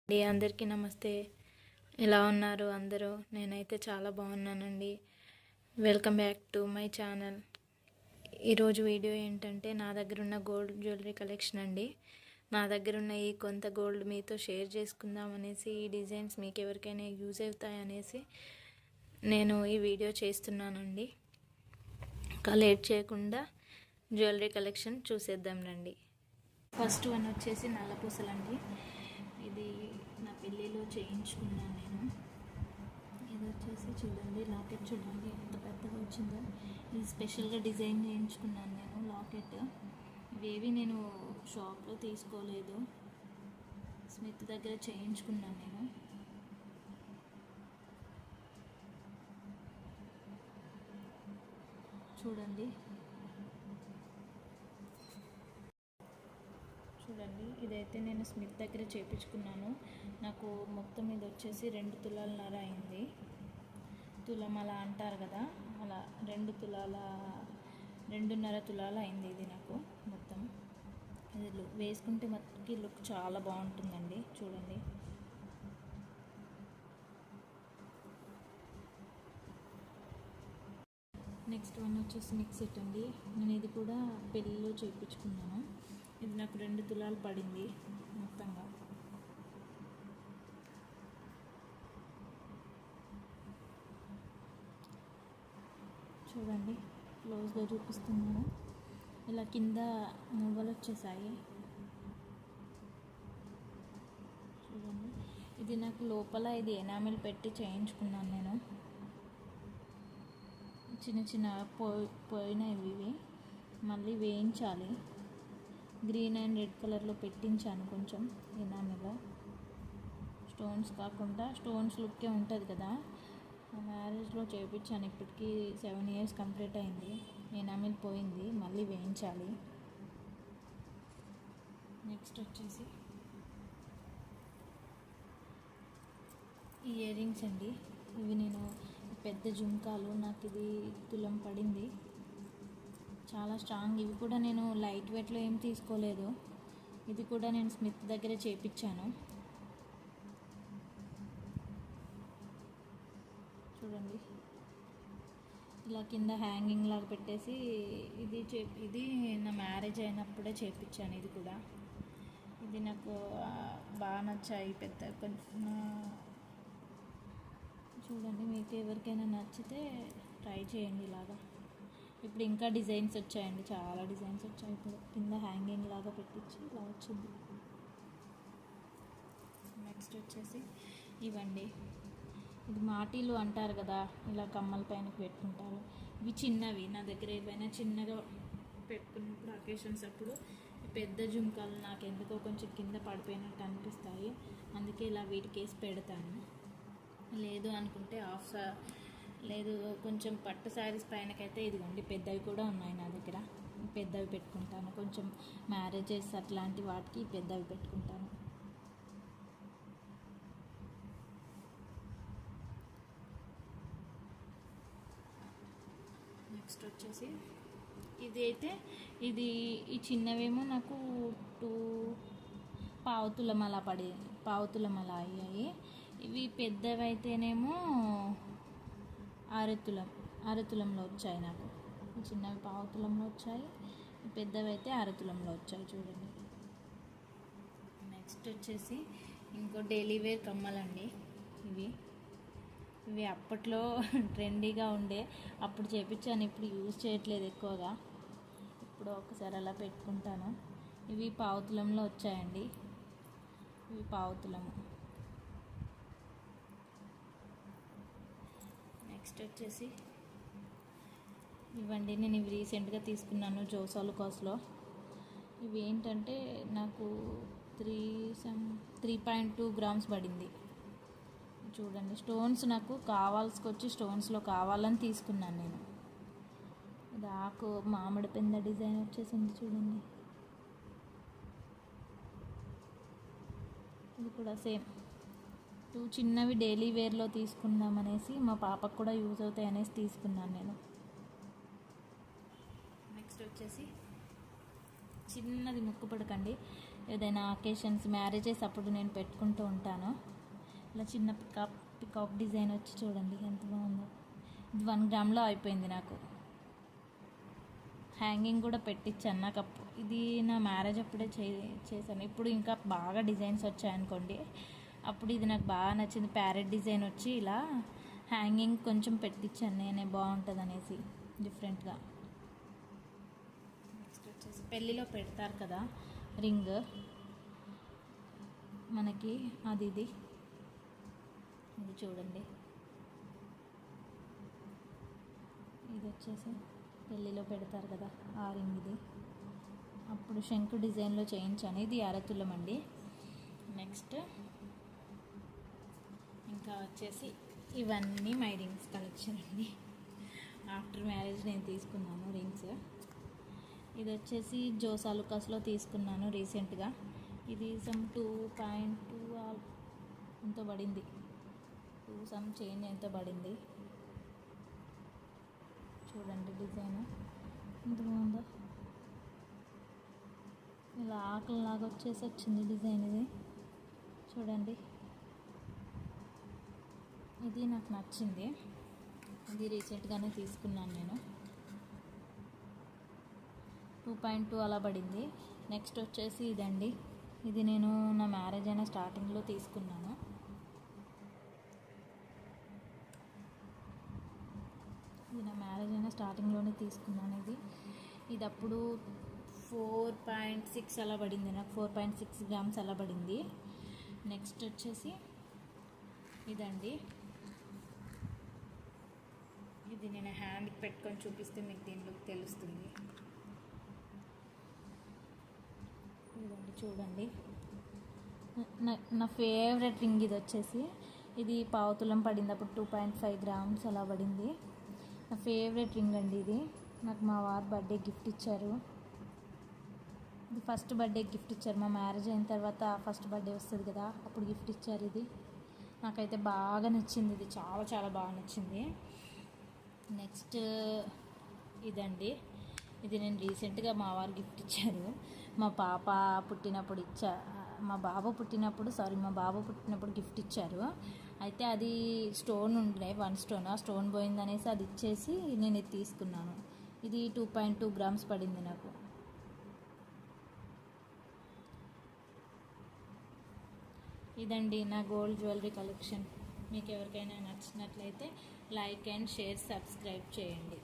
అందరికీ నమస్తే. ఎలా ఉన్నారు అందరూ? నేనైతే చాలా బాగున్నానండి. Welcome back to my channel. ఈరోజు వీడియో ఏంటంటే నా దగ్గర ఉన్న గోల్డ్ జ్యువెలరీ కలెక్షన్ అండి. నా దగ్గర ఉన్న ఈ కొంత గోల్డ్ మీతో షేర్ చేసుకుందాం అనేసి, ఈ డిజైన్స్ మీకు ఎవరికైనా యూజ్ అవుతాయనేసి నేను ఈ వీడియో చేస్తున్నానండి. ఇంకా లేట్ చేయకుండా జ్యువెలరీ కలెక్షన్ చూసేద్దాం రండి. ఫస్ట్ వన్ వచ్చేసి నల్ల పూసలండి. ఇది నా పెళ్ళిలో చేయించుకున్నాను నేను. ఇది వచ్చేసి చూడండి, లాకెట్ చూడండి ఎంత పెద్దగా వచ్చిందో. ఇది స్పెషల్గా డిజైన్ చేయించుకున్నాను నేను లాకెట్. ఇవేవి నేను షాప్లో తీసుకోలేదు, స్మిత్ దగ్గర చేయించుకున్నాను నేను. చూడండి ఇదైతే నేను స్మిత్ దగ్గర చేయించుకున్నాను. నాకు మొత్తం ఇది వచ్చేసి 2 తులాలన్నర అయింది. తులం అలా అంటారు కదా, అలా 2.5 తులాలు అయింది ఇది నాకు మొత్తం. ఇది వేసుకుంటే మనకి లుక్ చాలా బాగుంటుందండి. చూడండి, నెక్స్ట్ వన్ వచ్చేసి మిక్స్ సెట్ అండి. నేను ఇది కూడా పెళ్ళిలో చేయించుకున్నాను. ఇది నాకు 2 తులాలు పడింది మొత్తంగా. చూడండి, క్లోజ్గా చూపిస్తున్నాను. ఇలా కింద మువ్వలు వచ్చేసాయి. చూడండి, ఇది నాకు లోపల ఇది ఎనామిల్ పెట్టి చేయించుకున్నాను నేను. చిన్న చిన్న పోయినవి ఇవి మళ్ళీ వేయించాలి. గ్రీన్ అండ్ రెడ్ కలర్లో పెట్టించాను కొంచెం ఎనామిల్. స్టోన్స్ కాకుండా స్టోన్స్ లుక్కే ఉంటుంది కదా. మ్యారేజ్లో చేయించాను, ఇప్పటికీ 7 years కంప్లీట్ అయింది. ఎనామిల్ పోయింది, మళ్ళీ వేయించాలి. నెక్స్ట్ వచ్చేసి ఇయర్ రింగ్స్ అండి. ఇవి నేను పెద్ద జుంకాలు, నాకు ఇది తులం పడింది. చాలా స్ట్రాంగ్. ఇవి కూడా నేను లైట్ వెయిట్లో ఏం తీసుకోలేదు. ఇది కూడా నేను స్మిత్ దగ్గర చేయించాను. చూడండి, ఇలా కింద హ్యాంగింగ్ లాగా పెట్టేసి ఇది నా మ్యారేజ్ అయినప్పుడే చేయించాను. ఇది కూడా ఇది నాకు బాగా నచ్చాయి. పెద్ద కొంచెం చూడండి, మీకు ఎవరికైనా నచ్చితే ట్రై చేయండి ఇలాగా. ఇప్పుడు ఇంకా డిజైన్స్ వచ్చాయండి, చాలా డిజైన్స్ వచ్చాయి. ఇప్పుడు కింద హ్యాంగింగ్ లాగా పెట్టించి ఇలా వచ్చింది. నెక్స్ట్ వచ్చేసి ఇవండి. ఇది మాటీలు అంటారు కదా, ఇలా కమ్మల పైన పెట్టుకుంటారు. ఇవి చిన్నవి. నా దగ్గర ఏవైనా చిన్నగా పెట్టుకున్నప్పుడు అకేషన్స్ అప్పుడు పెద్ద జుంకాలు నాకు ఎందుకో కొంచెం కింద పడిపోయినట్టు అనిపిస్తాయి. అందుకే ఇలా వీటికి వేసి పెడతాను. లేదు అనుకుంటే లేదు కొంచెం పట్టు శారీస్ పైనకైతే ఇదిగోండి పెద్దవి కూడా ఉన్నాయి నా దగ్గర. పెద్దవి పెట్టుకుంటాను, కొంచెం మ్యారేజెస్ అట్లాంటి వాటికి పెద్దవి పెట్టుకుంటాను. నెక్స్ట్ వచ్చేసి ఇది అయితే ఈ చిన్నవేమో నాకు 2 పావుతులం అలా పావుతులం అలా అయ్యాయి. ఇవి పెద్దవి అయితేనేమో 6 తులంలో వచ్చాయి నాకు. చిన్నవి పావుతులంలో వచ్చాయి, పెద్దవి అయితే 6 తులంలో వచ్చాయి. చూడండి. నెక్స్ట్ వచ్చేసి ఇంకో డైలీ వేర్ కమ్మలండి. ఇవి అప్పట్లో ట్రెండీగా ఉండే, అప్పుడు చేయించాను. ఇప్పుడు యూజ్ చేయట్లేదు ఎక్కువగా. ఇప్పుడు ఒకసారి అలా పెట్టుకుంటాను. ఇవి పావుతులంలో వచ్చాయండి. ఇవి పావుతులము. నెక్స్ట్ వచ్చేసి ఇవ్వండి, నేను ఇవి రీసెంట్గా తీసుకున్నాను జోసాలుకాస్లో. ఇవి ఏంటంటే నాకు 3.2 grams పడింది. చూడండి, స్టోన్స్ నాకు కావాల్సుకొచ్చి స్టోన్స్లో కావాలని తీసుకున్నాను నేను. ఇది ఆకు మామిడి పెంద డిజైన్ వచ్చేసింది. చూడండి, ఇది కూడా సేమ్. 2 చిన్నవి డైలీ వేర్లో తీసుకుందామనేసి, మా పాపకు కూడా యూజ్ అవుతాయి అనేసి తీసుకున్నాను నేను. నెక్స్ట్ వచ్చేసి చిన్నది ముక్కు పడకండి, ఏదైనా అకేషన్స్, మ్యారేజెస్ అప్పుడు నేను పెట్టుకుంటూ ఉంటాను. ఇలా చిన్న పికాక్ డిజైన్ వచ్చి చూడండి ఎంత బాగుందో. ఇది 1 గ్రామ్లో అయిపోయింది నాకు. హ్యాంగింగ్ కూడా పెట్టించాను. నాకు ఇది నా మ్యారేజ్ అప్పుడే చేశాను. ఇప్పుడు ఇంకా బాగా డిజైన్స్ వచ్చాయనుకోండి, అప్పుడు ఇది నాకు బాగా నచ్చింది. ప్యారెట్ డిజైన్ వచ్చి ఇలా హ్యాంగింగ్ కొంచెం పెట్టించాను నేనే, బాగుంటుంది అనేసి డిఫరెంట్గా. నెక్స్ట్ వచ్చేసి పెళ్ళిలో పెడతారు కదా రింగ్ మనకి, ఇది చూడండి. ఇది వచ్చేసి పెళ్ళిలో పెడతారు కదా ఆ రింగ్. ఇది అప్పుడు శంకు డిజైన్లో చేయించాను. ఇది అరతులం అండి. నెక్స్ట్ ఇంకా వచ్చేసి ఇవన్నీ మై రింగ్స్ కలెక్షన్ అండి. ఆఫ్టర్ మ్యారేజ్ నేను తీసుకున్నాను రింగ్స్. ఇది వచ్చేసి జోస్ ఆలుకాస్లో తీసుకున్నాను రీసెంట్గా. ఇది సమ్ 2.2 ఎంతో పడింది, 2 సమ్ చేంజ్ ఎంతో పడింది. చూడండి డిజైన్ ఎంత బాగుందో. ఇలా ఆకులలాగా వచ్చింది డిజైన్. ఇది చూడండి, ఇది నాకు నచ్చింది. ఇది రీసెంట్గానే తీసుకున్నాను నేను. 2.2 అలా పడింది. నెక్స్ట్ వచ్చేసి ఇదండి. ఇది నేను నా మ్యారేజ్ అయిన స్టార్టింగ్లో తీసుకున్నాను. ఇది నా మ్యారేజ్ అయిన స్టార్టింగ్లోనే తీసుకున్నాను. ఇది అప్పుడు 4.6 అలా పడింది నాకు. 4.6 గ్రామ్స్ అలా పడింది. నెక్స్ట్ వచ్చేసి ఇదండి. ఇది నేను హ్యాండ్కి పెట్టుకొని చూపిస్తే మీకు దీంట్లో తెలుస్తుంది. ఇదండి చూడండి, నా ఫేవరెట్ రింగ్ ఇది వచ్చేసి. ఇది పావుతులం పడింది అప్పుడు, 2.5 గ్రామ్స్ అలా పడింది. నా ఫేవరెట్ రింగ్ అండి ఇది. నాకు మా వారు బర్త్డే గిఫ్ట్ ఇచ్చారు. ఇది ఫస్ట్ బర్త్డే గిఫ్ట్ ఇచ్చారు. మా మ్యారేజ్ అయిన తర్వాత ఫస్ట్ బర్త్డే వస్తుంది కదా, అప్పుడు గిఫ్ట్ ఇచ్చారు. ఇది నాకైతే బాగా నచ్చింది. ఇది చాలా చాలా బాగా నచ్చింది. నెక్స్ట్ ఇదండి. ఇది నేను రీసెంట్గా మా వారు గిఫ్ట్ ఇచ్చారు. మా బాబు పుట్టినప్పుడు గిఫ్ట్ ఇచ్చారు. అయితే అది స్టోన్ ఉండే, 1 స్టోన్. ఆ స్టోన్ పోయిందనేసి అది ఇచ్చేసి నేను ఇది తీసుకున్నాను. ఇది 2.2 గ్రామ్స్ పడింది నాకు. ఇదండి నా గోల్డ్ జ్యువెలరీ కలెక్షన్. మీకు ఎవరికైనా నచ్చినట్లయితే లైక్ అండ్ షేర్, సబ్స్క్రైబ్ చేయండి.